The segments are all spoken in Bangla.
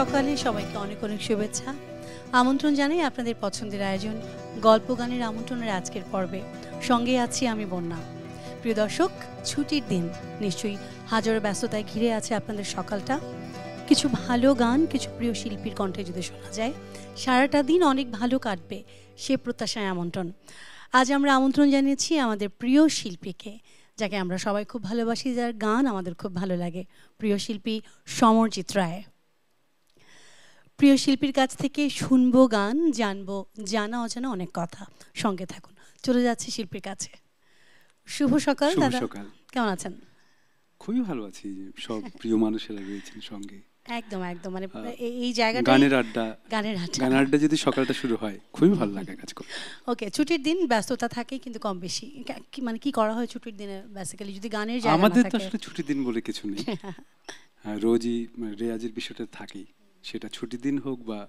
সকালে সবাইকে অনেক অনেক শুভেচ্ছা। আমন্ত্রণ জানাই আপনাদের পছন্দের আয়োজন গল্প গানের আমন্ত্রণের আজকের পর্বে। সঙ্গে আছি আমি বন্যা। প্রিয় দর্শক, ছুটির দিন, নিশ্চয়ই হাজারো ব্যস্ততায় ঘিরে আছে আপনাদের সকালটা। কিছু ভালো গান, কিছু প্রিয় শিল্পীর কণ্ঠে যদি শোনা যায়, সারাটা দিন অনেক ভালো কাটবে, সে প্রত্যাশায় আমন্ত্রণ। আজ আমরা আমন্ত্রণ জানিয়েছি আমাদের প্রিয় শিল্পীকে, যাকে আমরা সবাই খুব ভালোবাসি, যার গান আমাদের খুব ভালো লাগে, প্রিয় শিল্পী সমরজিৎ রায়। প্রিয় শিল্পীর কাছ থেকে শুনবো গান, জানবো জানা অজানা অনেক কথা। সঙ্গে থাকুন, চলে যাচ্ছে শিল্পীর কাছে। শুভ সকাল দাদা, কেমন আছেন? খুবই ভালো আছি, সব প্রিয় মানুষেরা রয়েছেন সঙ্গে। একদম একদম, মানে এই জায়গাটা গানের আড্ডা যদি সকালটা শুরু হয় খুবই ভালো লাগে কাজ করতে। ওকে, ছুটির দিন ব্যস্ততা থাকে, কিন্তু কম বেশি মানে কি করা হয় ছুটির দিনে বেসিক্যালি যদি গানের জায়গা না থাকে? আমাদের তো আসলে ছুটির দিন বলে কিছু নেই, রোজই রেয়াজের বিষয়টা থাকেই, সেটা ছুটির দিন হোক বা।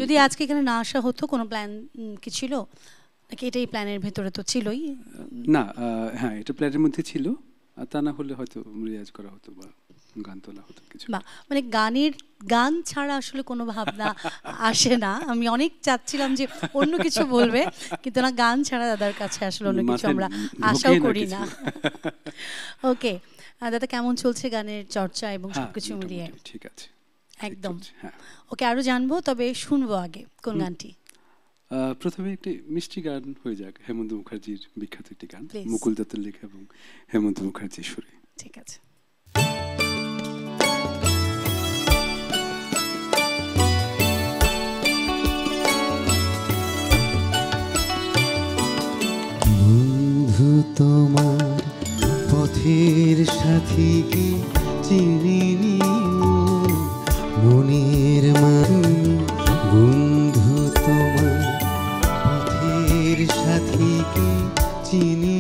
যদি আজকে এখানে না আসা হতো, কোনো প্ল্যান কি ছিল নাকি এটাই প্ল্যানের ভেতরে? তো ছিলই না, হ্যাঁ এটা প্ল্যানের মধ্যে ছিল, তা না হলে হয়তো রেয়াজ করা হতো বা গান তোলা হতো কিছু। মানে গান ছাড়া আসলে কোনো ভাবনা আসে না। আমি অনেক চাচ্ছিলাম যে অন্য কিছু বলবে, কিন্তু না, গান ছাড়া দাদার কাছে আসলে অন্য কিছু আমরা আশাও করি না। ওকে দাদা, কেমন চলছে গানের চর্চা এবং সবকিছু মিলিয়ে? ঠিক আছে, একদম। ওকে, আরো জানবো, তবে শুনবো আগে কোন গানটি? প্রথমে একটি মিষ্টি গান হয়ে যাক, হেমন্ত মুখার্জির বিখ্যাত একটি গান, মুকুল দত্তের লেখা এবং হেমন্ত মুখার্জির সুরে। ঠিক আছে। বন্ধু তোমার পথের সাথীকে চিনি মনের মানুষ, বন্ধু তোমার পথের সাথীকে চিনি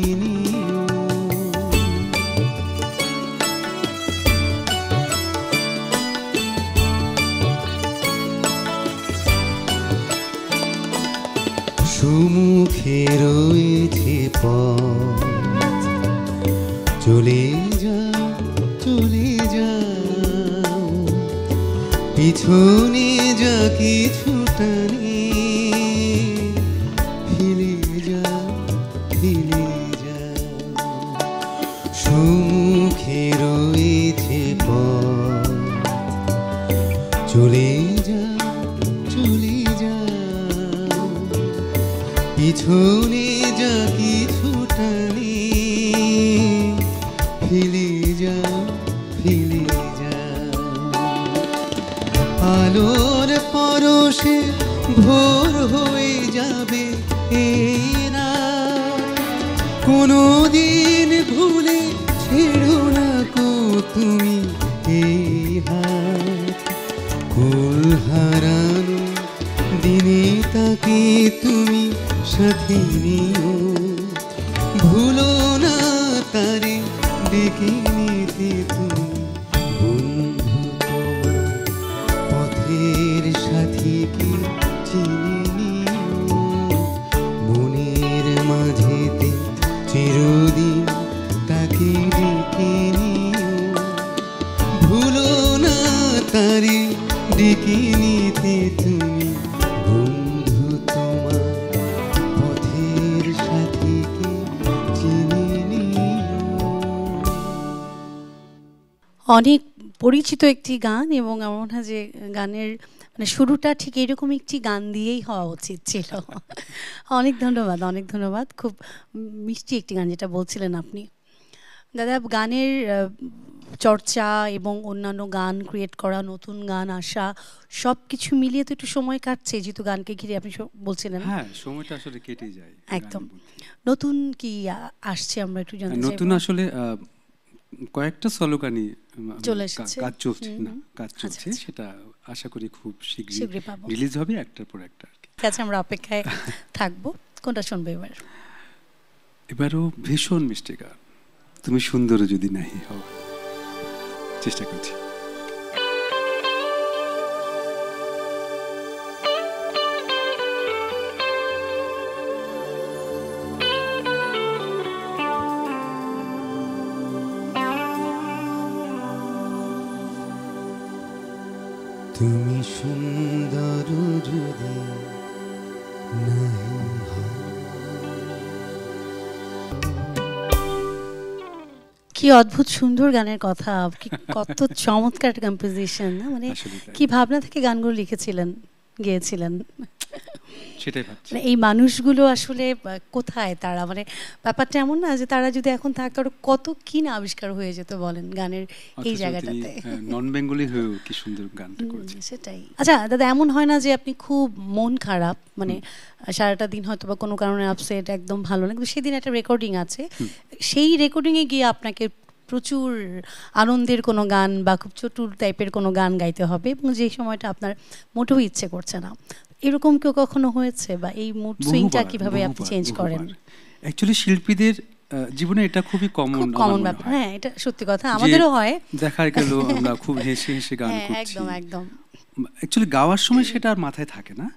সুমুখে রয়েছে পথ, চলে যাও চলে যাও, পিছনে যা কিছুটা নেই, ফেলে যাও ফেলে যাও। সুমুখে রয়েছে পথ, চলে যাও চলে যাও, পিছনে যা কিছুটা নেই, ফেলে যাও ফেলে যাও। আলোর পরশে ভোর হয়ে যাবে এই রাত, কোনোদিন ভুলে ছেড়ো না কো তুমি এই হাত। কুল হারানো দিনে তাকে তুমি সাথে নিও, ভুলো না তারে ডেকে নিতে তুমি। বন্ধু তোমার পথের সাথীকে চিনি নিও, মনের মাঝেতে চিরদিন তাকে ডেকে নিও, ভুলো না তারে ডেকে নিতে তুমি। বন্ধু তোমার পথের সাথীকে চিনি নিও। অনেক পরিচিত একটি গান, এবং আমার মনে হয় যে গানের মানে শুরুটা ঠিক এরকম একটি গান দিয়েই হওয়া উচিত ছিল। অনেক ধন্যবাদ, অনেক ধন্যবাদ। খুব মিষ্টি একটি গান, যেটা বলছিলেন আপনি দাদা। গানের চর্চা এবং অন্যান্য গান ক্রিয়েট করা, নতুন গান আসা, সব কিছু মিলিয়ে তো একটু সময় কাটছে, যেহেতু গানকে ঘিরে আপনি বলছিলেন। হ্যাঁ, সময়টা আসলে কেটে যায় একদম। নতুন কি আসছে আমরা একটু জানতে চাই। নতুন আসলে কয়েকটা সলো গানই চলে এসেছে, কাজ চলছে, সেটা আশা করি খুব শীঘ্রই রিলিজ হবে, একটার পর একটা। ঠিক আছে, আমরা অপেক্ষায় থাকবো। কোনটা শুনবো এবারও ভীষণ মিষ্টি গান, তুমি সুন্দর যদি নাহি হও। চেষ্টা করছি। তুমি সুন্দর যদি নাহি হও। কি অদ্ভুত সুন্দর গানের কথা, কি কত চমৎকার কম্পোজিশন না, মানে কি ভাবনা থেকে গানগুলো লিখেছিলেন, গেয়েছিলেন। সেটাই ভাবছি এই মানুষগুলো আসলে কোথায় তারা, মানে ব্যাপারটা এমন না যে তারা যদি এখন থাকতো কত কি না আবিষ্কার হয়ে যেত বলেন গানের এই জায়গাটাতে। নন বেঙ্গলি হয়েও কি সুন্দর গানটা করেছেন। সেটাই। আচ্ছা দাদা, এমন হয় না যে আপনি খুব মন খারাপ, মানে সারাটা দিন হয়তো বা কোনো কারণে আপসেট, একদম ভালো না, কিন্তু সেদিন একটা রেকর্ডিং আছে, সেই রেকর্ডিংয়ে গিয়ে আপনাকে প্রচুর আনন্দের কোনো গান বা খুব চটুর টাইপের কোনো গান গাইতে হবে, এবং যে সময়টা আপনার মোটেও ইচ্ছে করছে না, এরকম কেউ কখনো হয়েছে? বা এই মুড সুইংটা কিভাবে আপনি চেঞ্জ করেন? অ্যাকচুয়ালি শিল্পীদের জীবনে এটা খুবই কমন ব্যাপার। হ্যাঁ, এটা সত্যি কথা, আমাদেরও হয়। দেখা গেল আমরা খুব হেসে হেসে গান করছি, একদম একদম। অ্যাকচুয়ালি গাওয়ার সময় সেটা আর মাথায় থাকে না,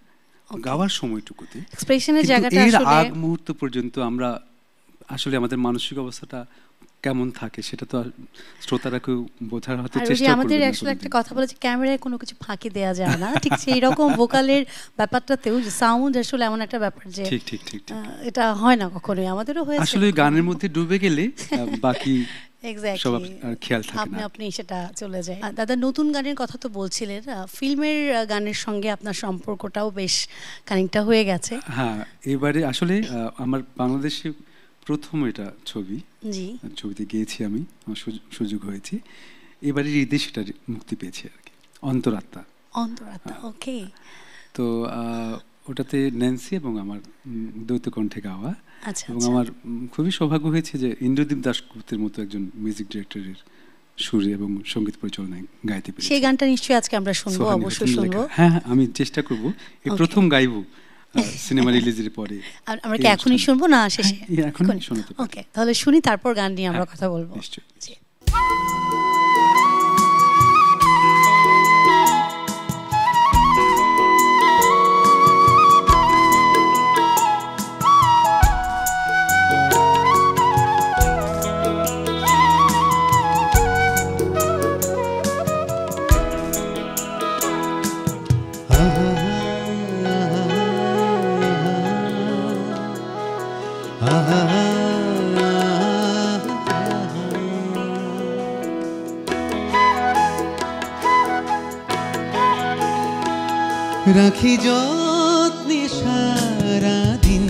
গাওয়ার সময়টুকুতে এক্সপ্রেশনের জায়গাটা এর আসলে আগ মুহূর্ত পর্যন্ত আমরা আসলে আমাদের মানসিক অবস্থাটা কেমন থাকে সেটা তো শ্রোতারা কেউ বোঝার হয়তো চেষ্টা করবে। আমাদের আসলে একটা কথা বলেছে, ক্যামেরায় কোনো কিছু ফাঁকি দেওয়া যায় না, ঠিক সেই রকম ভোকালের ব্যাপারটাতেও যে সাউন্ড আসলে এমন একটা ব্যাপার যে ঠিক ঠিক ঠিক এটা হয় না কখনোই, আমাদেরও হয়েছে। আসলে গানের মধ্যে ডুবে গেলে বাকি সব আর খেয়াল থাকে না, আপনি সেটা চলে যায়। দাদা, নতুন গানের কথা তো বলছিলেন, ফিল্মের গানের সঙ্গে আপনার সম্পর্কটাও বেশ খানিকটা হয়ে গেছে। হ্যাঁ, এবারে আসলে আমার বাংলাদেশে প্রথম এটা ছবি, ছবিতে গিয়েছি আমি, আমার সুযোগ হয়েছে, এবারে ঈদে সেটা মুক্তি পেয়েছে আর কি, অন্তরাত্মা। ওকে। তো ওটাতে ন্যান্সি এবং আমার দ্বৈত কণ্ঠে গাওয়া। আচ্ছা। এবং আমার খুবই সৌভাগ্য হয়েছে যে ইন্দ্রদীপ দাশগুপ্তের মতো একজন মিউজিক ডিরেক্টরের সুরে এবং সঙ্গীত পরিচালনায় গাইতে পেরেছি। সেই গানটা নিশ্চয়ই আজকে আমরা শুনবো, অবশ্যই শুনবো। হ্যাঁ, আমি চেষ্টা করব, এই প্রথম গাইবো সিনেমা রিলিজের পরে। আমরা কি এখনই শুনবো না শেষে? এখনই শোনাতে পারি। ওকে, তাহলে শুনি, তারপর গান নিয়ে আমরা কথা বলবো। নিশ্চয়ই। রাখি যত্নে সারাদিন,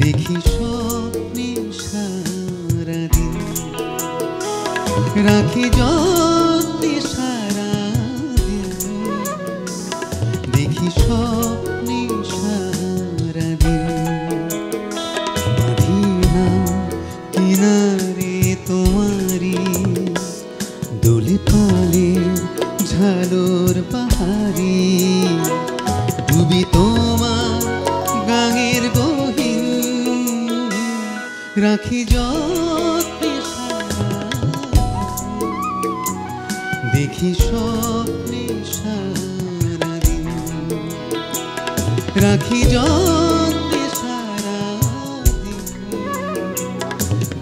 দেখি স্বপ্নে সারাদিন, রাখি যত্নে সারাদিন, দেখি স্বপ্নে সারাদিন, মদিনা কিনারে তোমারি দোলে পালে ঝালোর পাহাড়ি, ডুবি তোমার গাঙের গহীন, রাখি যত্নে সারাদিন, দেখি স্বপ্নে সারাদিন, রাখি যত্নে সারাদিন,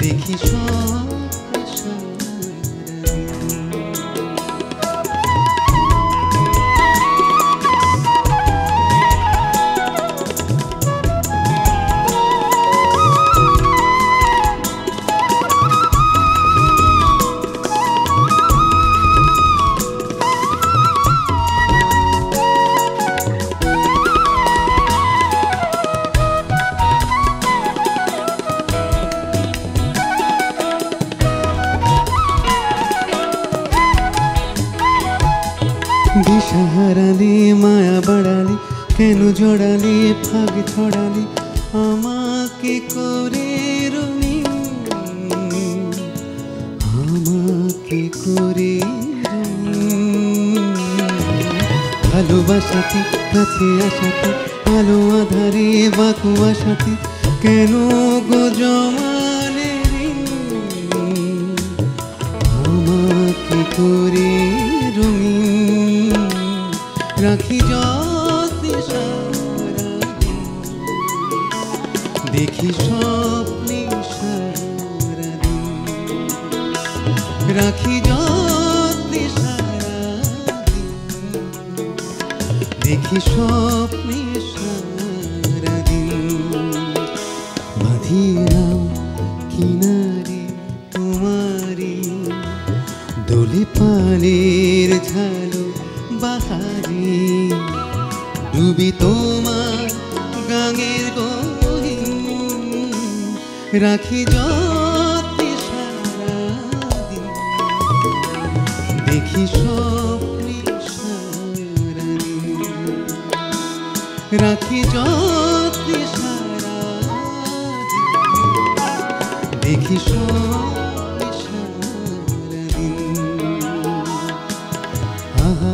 দেখি স্বপ্নে সারাদিন। দিশা হারালি, মায়া বাড়ালি, কেন জড়ালি, ফাগ ছড়ালি আমাকে করে রঙিন, আমাকে করে রঙিন, ভালোবাসাতে কাছে আসাতে, আলো আধারে বাকুয়া সাথে, কেন গো জমালে ঋণ, আমাকে করে রঙিন, রাখি যত্নে সারাদিন, দেখি স্বপ্নে সারাদিন, রাখি যত্নে সারাদিন, দেখি স্বপ্নে সারাদিন বাঁধিলাম কিনারে তোমারি দোলে পালের ঝালো বাহারি ডুবি তোমার গাঙের গহীন রাখি যত্নে সারাদিন দেখি স্বপ্নে সারাদিন রাখি যত্নে সারাদিন দেখি স্বপ্নে সারাদিন আহা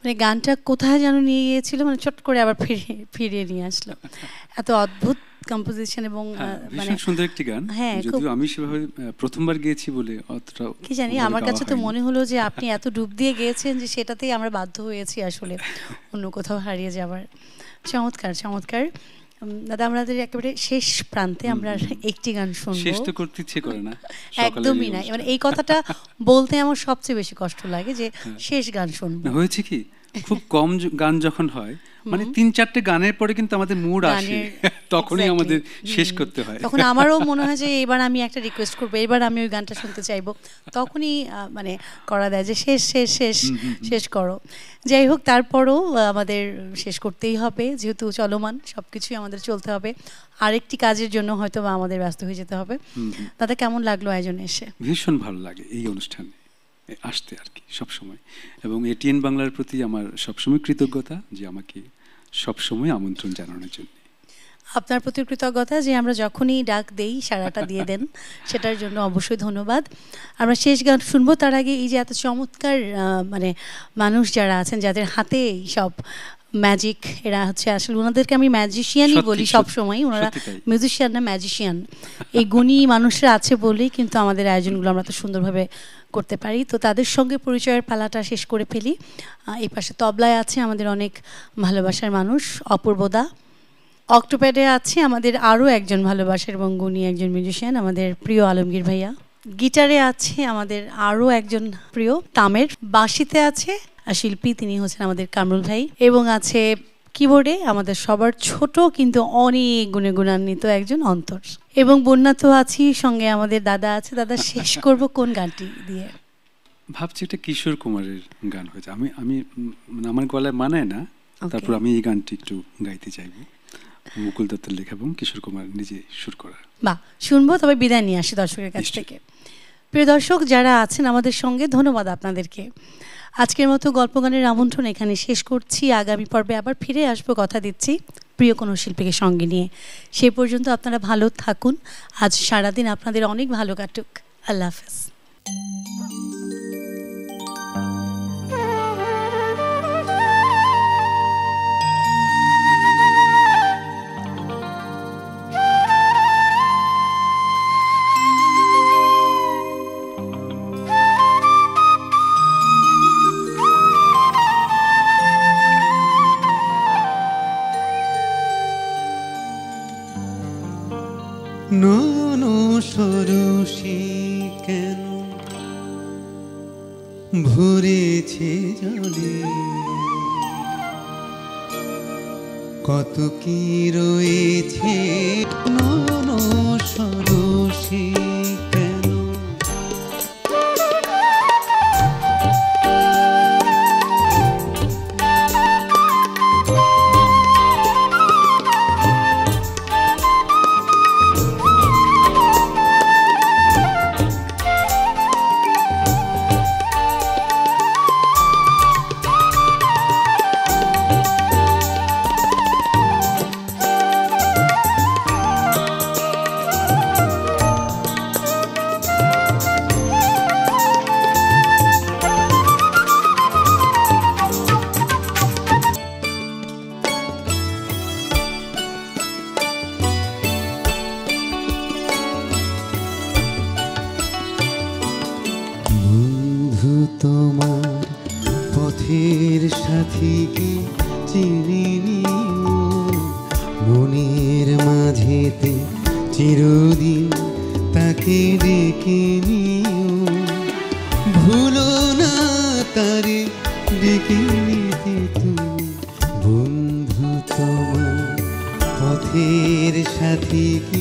মানে গানটা কোথায় যেন নিয়ে গিয়েছিল, মানে চট করে আবার ফিরিয়ে নিয়ে আসলো। এত অদ্ভুত কম্পোজিশন এবং মানে সুন্দর একটি গান। হ্যাঁ, যদিও আমি সেভাবে প্রথমবার গেয়েছি বলে অতটা কি জানি, আমার কাছে তো মনে হলো যে আপনি এত ডুব দিয়ে গিয়েছেন যে সেটাতেই আমরা বাধ্য হয়েছি আসলে অন্য কোথাও হারিয়ে যাবার। চমৎকার চমৎকার দাদা, আমাদের একেবারে শেষ প্রান্তে আমরা একটি গান শুনবো। শেষ তো করতে ইচ্ছে করে না, একদমই না, মানে এই কথাটা বলতে আমার সবচেয়ে বেশি কষ্ট লাগে যে শেষ গান শুনবো। হয়েছে কি, খুব কম গান যখন হয়, মানে 3-4টে গানের পরে কিন্তু আমাদের মুড আসে, তখনই আমাদের শেষ করতে হয়। তখন আমারও মনে হয় যে এবার আমি একটা রিকোয়েস্ট করবো, এবার আমি ওই গানটা শুনতে চাইবো, তখনই মানে করা দেয় যে শেষ শেষ শেষ শেষ করো। যাই হোক, তারপরও আমাদের শেষ করতেই হবে, যেহেতু চলমান সবকিছুই আমাদের চলতে হবে। আরেকটি কাজের জন্য হয়তো বা আমাদের ব্যস্ত হয়ে যেতে হবে। দাদা, কেমন লাগলো আয়োজনে এসে? ভীষণ ভালো লাগে এই অনুষ্ঠানে আসতে আর কি সবসময়, এবং এটিএন বাংলার প্রতি আমার সবসময় কৃতজ্ঞতা যে আমাকে সবসময় আমন্ত্রণ জানানোর জন্য। আপনার প্রতি কৃতজ্ঞতা যে আমরা যখনই ডাক দেই সারাটা দিয়ে দেন, সেটার জন্য অবশ্যই ধন্যবাদ। আমরা শেষ গান শুনবো, তার আগে এই যে এত চমৎকার মানে মানুষ যারা আছেন, যাদের হাতে এই সব ম্যাজিক, এরা হচ্ছে আসলে ওনাদেরকে আমি ম্যাজিশিয়ানই বলি সবসময়, ওনারা মিউজিশিয়ান না ম্যাজিশিয়ান। এই গুণী মানুষরা আছে বলেই কিন্তু আমাদের আয়োজনগুলো আমরা তো সুন্দরভাবে করতে পারি। তো তাদের সঙ্গে পরিচয়ের পালাটা শেষ করে ফেলি। এই পাশে তবলায় আছে আমাদের অনেক ভালোবাসার মানুষ অপূর্বদা, অক্টোপ্যাডে আছে আমাদের আরও একজন ভালোবাসার এবং গুণী একজন মিউজিশিয়ান আমাদের প্রিয় আলমগীর ভাইয়া, গিটারে আছে আমাদের আরও একজন প্রিয় তামের, বাঁশিতে আছে শিল্পী, তিনি হচ্ছেন আমাদের কামরুল ভাই, এবং আছে কিবোর্ডে আমাদের সবার ছোট কিন্তু অনেক গুণে গুণান্বিত একজন অন্তর, এবং বন্যা তো আছি, সঙ্গে আমাদের দাদা আছে। দাদা, শেষ করব কোন গানটি দিয়ে? ভাবছি এটা কিশোর কুমারের গান হয়েছে, আমি আমার গলায় মানায় না, তারপর আমি এই গানটি একটু গাইতে চাইবো। মুকুল দত্তের লেখা এবং কিশোর কুমার নিজে সুর করা। বাহ, শুনবো। তবে বিদায় নিয়ে আসি দর্শকের কাছ থেকে। প্রিয় দর্শক যারা আছেন আমাদের সঙ্গে, ধন্যবাদ আপনাদেরকে। আজকের মতো গল্প গানের আমন্ত্রণ এখানে শেষ করছি। আগামী পর্বে আবার ফিরে আসবো, কথা দিচ্ছি, প্রিয় কোনো শিল্পীকে সঙ্গে নিয়ে। সে পর্যন্ত আপনারা ভালো থাকুন। আজ সারাদিন আপনাদের অনেক ভালো কাটুক। আল্লাহ হাফেজ। নন সরসে কেন ভরেছে জলে, কত কি রয়েছে নন সরসে কেন। সাথীকে চিনে নিও, মনের মাঝেতে চিরদিন তাকে ডেকে নিও। ভুলো না তারে ডেকে নিতে তুমি, বন্ধু তোমার পথের সাথীকে